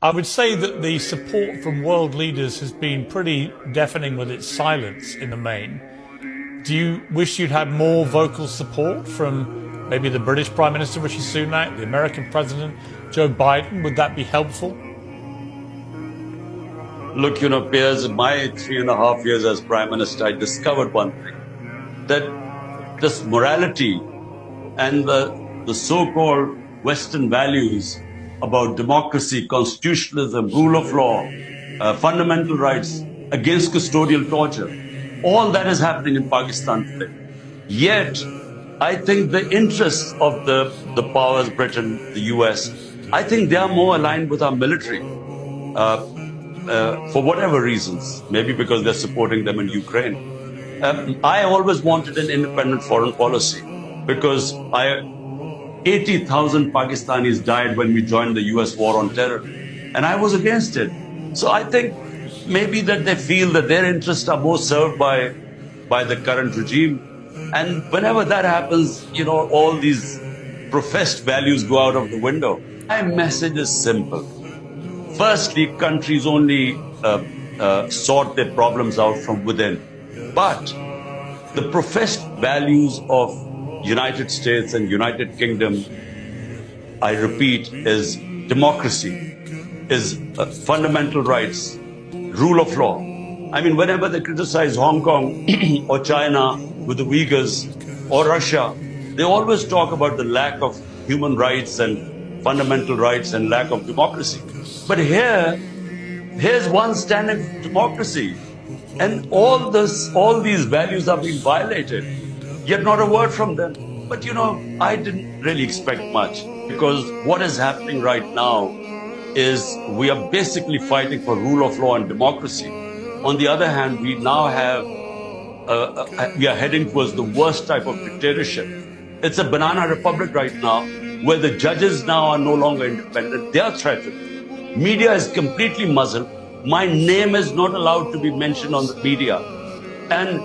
I would say that the support from world leaders has been pretty deafening with its silence in the main. Do you wish you'd had more vocal support from maybe the British Prime Minister Rishi Sunak, the American President Joe Biden? Would that be helpful? Look, Piers, in my 3.5 years as Prime Minister, I discovered one thing, that this morality and the so-called Western values about democracy, constitutionalism, rule of law, fundamental rights, against custodial torture, all that is happening in Pakistan today. Yet, I think the interests of the powers, Britain, the US, I think they are more aligned with our military. For whatever reasons, maybe because they're supporting them in Ukraine. I always wanted an independent foreign policy because 80,000 Pakistanis died when we joined the US war on terror, and I was against it. So I think maybe that they feel that their interests are more served by the current regime. And whenever that happens, all these professed values go out of the window. My message is simple. Firstly, countries only sort their problems out from within. But the professed values of United States and United Kingdom, I repeat, is democracy, is fundamental rights, rule of law. I mean, whenever they criticize Hong Kong or China with the Uyghurs or Russia, they always talk about the lack of human rights and fundamental rights and lack of democracy. But here's one standing for democracy, and all these values are being violated, yet not a word from them. But I didn't really expect much, because what is happening right now is we are basically fighting for rule of law and democracy. On the other hand, we now we are heading towards the worst type of dictatorship. It's a banana republic right now, where the judges now are no longer independent. They are threatened. Media is completely muzzled. My name is not allowed to be mentioned on the media. And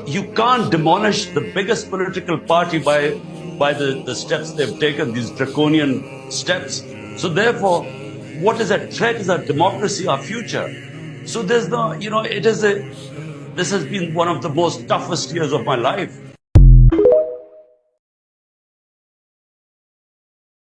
you can't demolish the biggest political party by the steps they've taken, these draconian steps. So therefore, what is at threat is our democracy, our future. So there's no, this has been one of the most toughest years of my life.